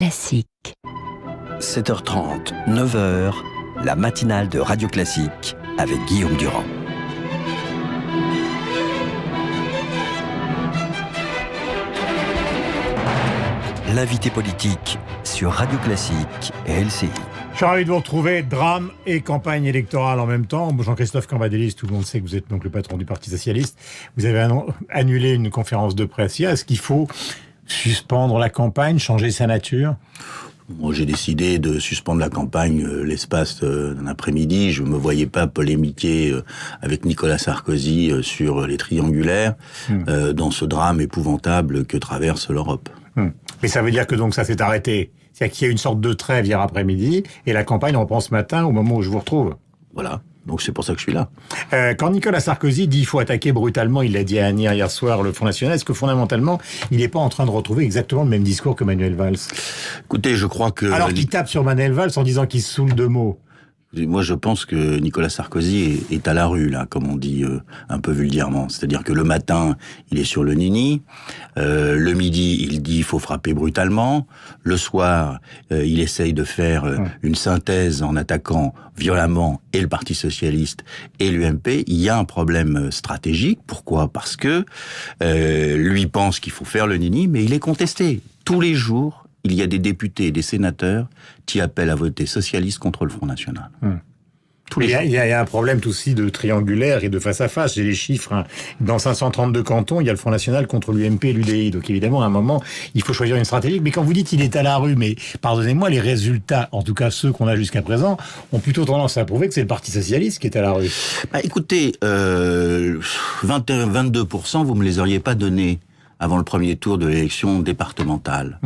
Classique. 7h30, 9h, la matinale de Radio Classique avec Guillaume Durand. L'invité politique sur Radio Classique et LCI. Je suis ravi de vous retrouver, drame et campagne électorale en même temps. Jean-Christophe Cambadélis, tout le monde sait que vous êtes donc le patron du Parti Socialiste. Vous avez annulé une conférence de presse hier. Est-ce qu'il faut suspendre la campagne, changer sa nature ? Moi, j'ai décidé de suspendre la campagne l'espace d'un après-midi. Je ne me voyais pas polémiquer avec Nicolas Sarkozy sur les triangulaires dans ce drame épouvantable que traverse l'Europe. Mais ça veut dire que donc ça s'est arrêté. C'est-à-dire qu'il y a une sorte de trêve hier après-midi et la campagne reprend ce matin au moment où je vous retrouve. Voilà. Donc c'est pour ça que je suis là. Quand Nicolas Sarkozy dit qu'il faut attaquer brutalement, il l'a dit à Annie hier soir, le Front National, est-ce que fondamentalement, il n'est pas en train de retrouver exactement le même discours que Manuel Valls ? Écoutez, je crois que... Alors qu'il tape sur Manuel Valls en disant qu'il se saoule de mots. Moi, je pense que Nicolas Sarkozy est à la rue, là, comme on dit un peu vulgairement. C'est-à-dire que le matin, il est sur le nini. Le midi, il dit il faut frapper brutalement. Le soir, il essaye de faire une synthèse en attaquant violemment et le Parti Socialiste et l'UMP. Il y a un problème stratégique. Pourquoi ? Parce que lui pense qu'il faut faire le nini, mais il est contesté. Tous les jours, il y il y a des sénateurs qui appellent à voter socialiste contre le Front National. Il y a un problème aussi de triangulaire et de face-à-face. J'ai les chiffres. Hein. Dans 532 cantons, il y a le Front National contre l'UMP et l'UDI. Donc évidemment, à un moment, il faut choisir une stratégie. Mais quand vous dites qu'il est à la rue, mais pardonnez-moi, les résultats, en tout cas ceux qu'on a jusqu'à présent, ont plutôt tendance à prouver que c'est le Parti Socialiste qui est à la rue. Écoutez, 22%, vous me les auriez pas donnés avant le premier tour de l'élection départementale.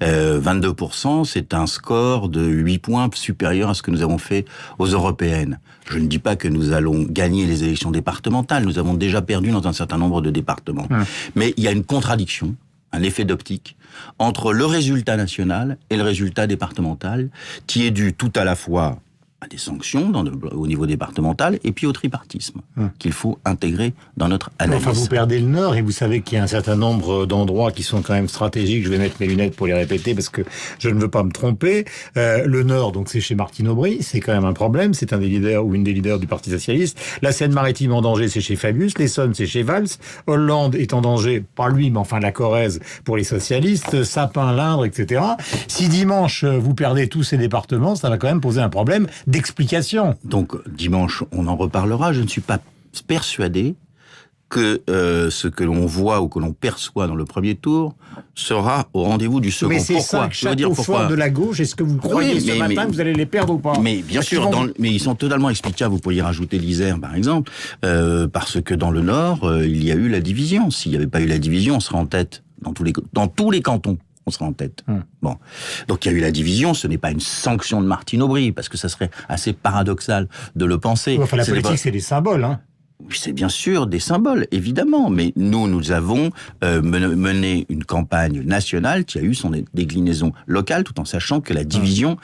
22%, c'est un score de 8 points supérieur à ce que nous avons fait aux européennes. Je ne dis pas que nous allons gagner les élections départementales, nous avons déjà perdu dans un certain nombre de départements. Mais il y a une contradiction, un effet d'optique, entre le résultat national et le résultat départemental, qui est dû tout à la fois à des sanctions au niveau départemental et puis au tripartisme qu'il faut intégrer dans notre analyse. Enfin, vous perdez le Nord et vous savez qu'il y a un certain nombre d'endroits qui sont quand même stratégiques. Je vais mettre mes lunettes pour les répéter parce que je ne veux pas me tromper. Le Nord, donc c'est chez Martine Aubry, c'est quand même un problème. C'est un des leaders ou une des leaders du Parti Socialiste. La Seine-Maritime en danger, c'est chez Fabius. L'Essonne, c'est chez Valls. Hollande est en danger, pas lui, mais enfin la Corrèze pour les socialistes. Sapin, l'Indre, etc. Si dimanche vous perdez tous ces départements, ça va quand même poser un problème d'explication. Donc dimanche, on en reparlera. Je ne suis pas persuadé que ce que l'on voit ou que l'on perçoit dans le premier tour sera au rendez-vous du second. Mais c'est pourquoi ? ça, château fort de la gauche. Est-ce que vous croyez ce matin que vous allez les perdre ou pas ? Mais bien sûr, mais ils sont totalement explicables. Vous pourriez rajouter l'Isère, par exemple, parce que dans le Nord, il y a eu la division. S'il n'y avait pas eu la division, on serait en tête dans tous les cantons. On sera en tête. Bon. Donc il y a eu la division, ce n'est pas une sanction de Martine Aubry, parce que ça serait assez paradoxal de le penser. Enfin, la politique, c'est des symboles, hein. C'est bien sûr des symboles, évidemment, mais nous avons mené une campagne nationale qui a eu son déclinaison locale, tout en sachant que la division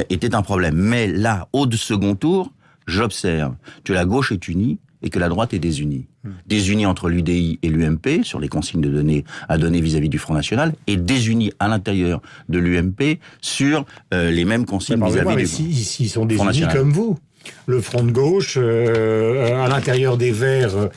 était un problème. Mais là, au second tour, j'observe que la gauche est unie et que la droite est désunie. Désunie entre l'UDI et l'UMP sur les consignes à donner vis-à-vis du Front National, et désunie à l'intérieur de l'UMP sur les mêmes consignes vis-à-vis du Front National. S'ils sont désunis National. comme vous, le Front de gauche, à l'intérieur des Verts,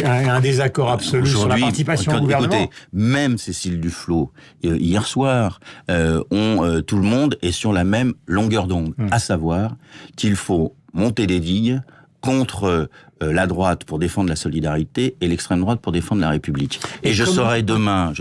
un désaccord absolu sur la participation au gouvernement. Écoutez, même Cécile Duflot, hier soir, tout le monde est sur la même longueur d'onde, à savoir qu'il faut monter des digues contre la droite pour défendre la solidarité et l'extrême droite pour défendre la République. Et je serai demain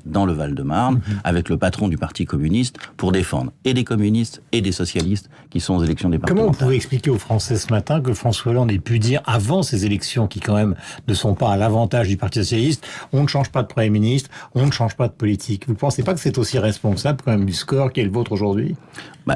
dans le Val-de-Marne avec le patron du Parti communiste pour défendre et des communistes et des socialistes qui sont aux élections départementales. Comment vous pouvez expliquer aux Français ce matin que François Hollande ait pu dire avant ces élections qui quand même ne sont pas à l'avantage du Parti socialiste, on ne change pas de Premier ministre, on ne change pas de politique. Vous ne pensez pas que c'est aussi responsable quand même du score qui est le vôtre aujourd'hui ?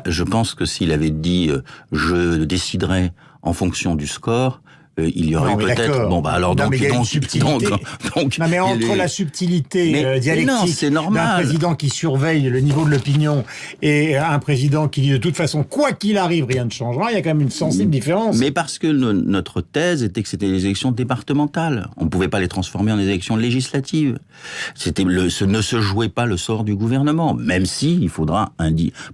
Je pense que s'il avait dit je déciderai en fonction du score, il y aurait peut-être... Bon, bah alors non, donc... mais il y a une subtilité. Non, mais entre la subtilité dialectique d'un président qui surveille le niveau de l'opinion et un président qui dit de toute façon, quoi qu'il arrive, rien ne changera, il y a quand même une sensible différence. Mais parce que notre thèse était que c'était des élections départementales. On ne pouvait pas les transformer en des élections législatives. Ne se jouait pas le sort du gouvernement, même si il faudra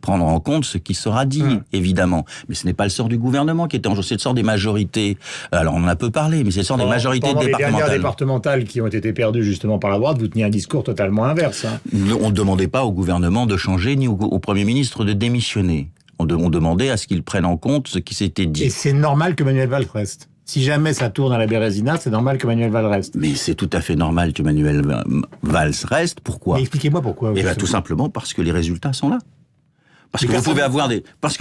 prendre en compte ce qui sera dit, évidemment. Mais ce n'est pas le sort du gouvernement qui était en jeu, c'est le sort des majorités. Alors on en a peu parlé, mais c'est le sort des majorités départementales. Les dernières départementales qui ont été perdues justement par la droite, vous teniez un discours totalement inverse. Hein. On ne demandait pas au gouvernement de changer, ni au Premier ministre de démissionner. On demandait à ce qu'il prenne en compte ce qui s'était dit. Et c'est normal que Manuel Valls reste. Si jamais ça tourne à la Bérésina, c'est normal que Manuel Valls reste. Mais c'est tout à fait normal que Manuel Valls reste. Pourquoi ? Mais expliquez-moi pourquoi. Eh bien, tout simplement parce que les résultats sont là. Parce que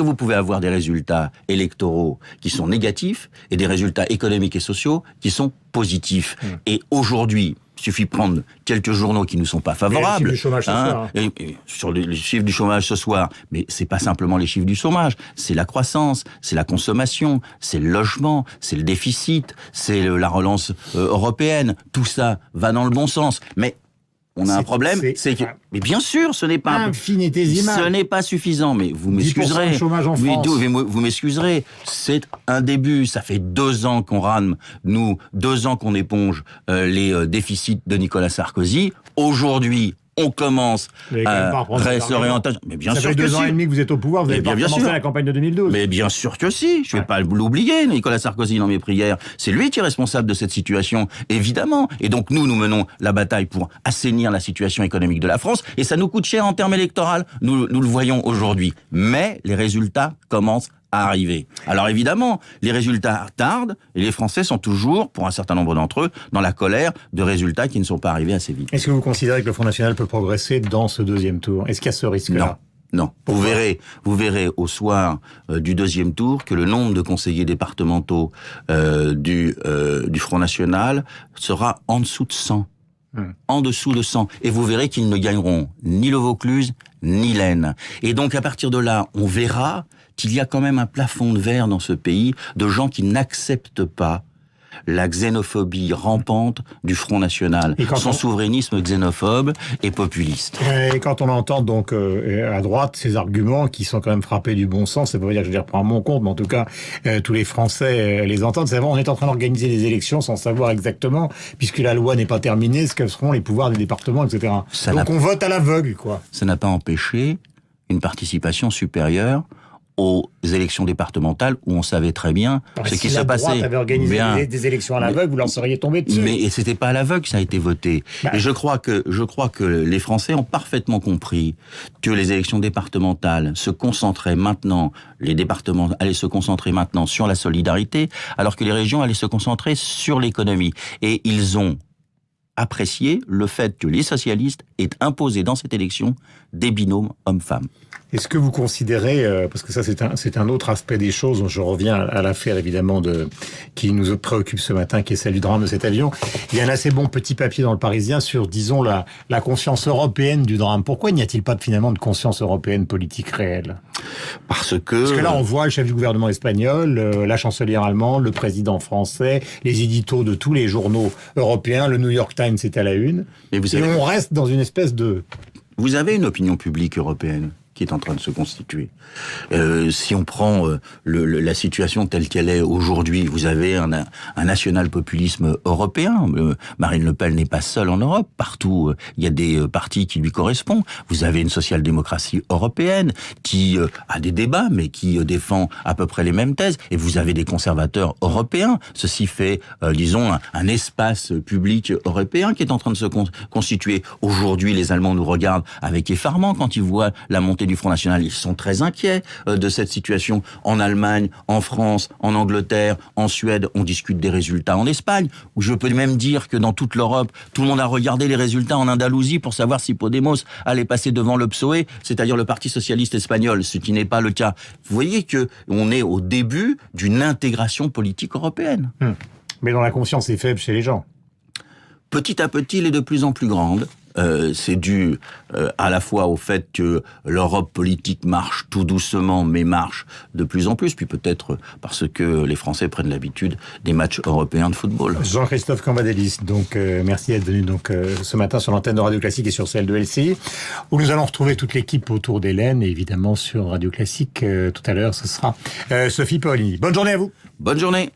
vous pouvez avoir des résultats électoraux qui sont négatifs et des résultats économiques et sociaux qui sont positifs. Et aujourd'hui, il suffit de prendre quelques journaux qui ne sont pas favorables. Les chiffres du chômage ce soir. Et sur les chiffres du chômage ce soir, mais c'est pas simplement les chiffres du chômage, c'est la croissance, c'est la consommation, c'est le logement, c'est le déficit, c'est la relance européenne. Tout ça va dans le bon sens. Mais on a un problème, c'est que... Mais bien sûr, ce n'est pas... infinitésimal. Ce n'est pas suffisant, mais vous m'excuserez. 10% de chômage en France. Vous m'excuserez. C'est un début. Ça fait 2 ans qu'on rame, 2 ans qu'on éponge les déficits de Nicolas Sarkozy. Aujourd'hui, on commence à réorienter. Mais bien sûr que si. Ça fait 2 ans et demi que vous êtes au pouvoir, vous n'avez pas commencé la campagne de 2012. Mais bien sûr que si. Je ne vais pas l'oublier, Nicolas Sarkozy, dans mes prières. C'est lui qui est responsable de cette situation, évidemment. Et donc nous menons la bataille pour assainir la situation économique de la France. Et ça nous coûte cher en termes électoraux. Nous le voyons aujourd'hui. Mais les résultats commencent à arriver. Alors évidemment, les résultats tardent et les Français sont toujours, pour un certain nombre d'entre eux, dans la colère de résultats qui ne sont pas arrivés assez vite. Est-ce que vous considérez que le Front National peut progresser dans ce 2e tour ? Est-ce qu'il y a ce risque-là ? Non. Vous verrez au soir du 2e tour que le nombre de conseillers départementaux du Front National sera en dessous de 100. En dessous de 100. Et vous verrez qu'ils ne gagneront ni le Vaucluse, ni l'Aisne. Et donc, à partir de là, on verra qu'il y a quand même un plafond de verre dans ce pays de gens qui n'acceptent pas la xénophobie rampante du Front National, son souverainisme xénophobe et populiste. Et quand on entend donc à droite ces arguments qui sont quand même frappés du bon sens, ça veut dire que je les reprends à mon compte, mais en tout cas tous les Français les entendent. C'est vrai, on est en train d'organiser des élections sans savoir exactement, puisque la loi n'est pas terminée, ce que seront les pouvoirs des départements, etc. Donc on vote à l'aveugle, quoi. Ça n'a pas empêché une participation supérieure aux élections départementales où on savait très bien ce qui se passait. Si la droite avait organisé des élections à l'aveugle, vous leur seriez tombé dessus. Mais c'était pas à l'aveugle que ça a été voté. Et je crois que les Français ont parfaitement compris que les élections départementales se concentraient maintenant, les départements allaient se concentrer maintenant sur la solidarité, alors que les régions allaient se concentrer sur l'économie. Et ils ont apprécié le fait que les socialistes aient imposé dans cette élection des binômes hommes-femmes. Est-ce que vous considérez, parce que ça c'est un autre aspect des choses, je reviens à l'affaire évidemment qui nous préoccupe ce matin, qui est celle du drame de cet avion. Il y a un assez bon petit papier dans le Parisien sur, disons, la conscience européenne du drame. Pourquoi n'y a-t-il pas finalement de conscience européenne politique réelle ? Parce que là on voit le chef du gouvernement espagnol, la chancelière allemande, le président français, les éditos de tous les journaux européens, le New York Times est à la une, et on reste dans une espèce de... Vous avez une opinion publique européenne qui est en train de se constituer. Si on prend la situation telle qu'elle est aujourd'hui, vous avez un national-populisme européen. Marine Le Pen n'est pas seule en Europe. Partout, il y a des partis qui lui correspondent. Vous avez une social-démocratie européenne qui a des débats, mais qui défend à peu près les mêmes thèses. Et vous avez des conservateurs européens. Ceci fait, disons, un espace public européen qui est en train de se constituer. Aujourd'hui, les Allemands nous regardent avec effarement quand ils voient la montée du Front National. Ils sont très inquiets de cette situation. En Allemagne, en France, en Angleterre, en Suède, on discute des résultats. En Espagne, où je peux même dire que dans toute l'Europe, tout le monde a regardé les résultats en Andalousie pour savoir si Podemos allait passer devant le PSOE, c'est-à-dire le Parti socialiste espagnol, ce qui n'est pas le cas. Vous voyez que on est au début d'une intégration politique européenne. Mais dont la conscience est faible chez les gens. Petit à petit, elle est de plus en plus grande. c'est dû à la fois au fait que l'Europe politique marche tout doucement, mais marche de plus en plus, puis peut-être parce que les Français prennent l'habitude des matchs européens de football. Jean-Christophe Cambadélis, donc merci d'être venu ce matin sur l'antenne de Radio Classique et sur celle de LCI, où nous allons retrouver toute l'équipe autour d'Hélène, et évidemment sur Radio Classique tout à l'heure, ce sera Sophie Paolini. Bonne journée à vous. Bonne journée.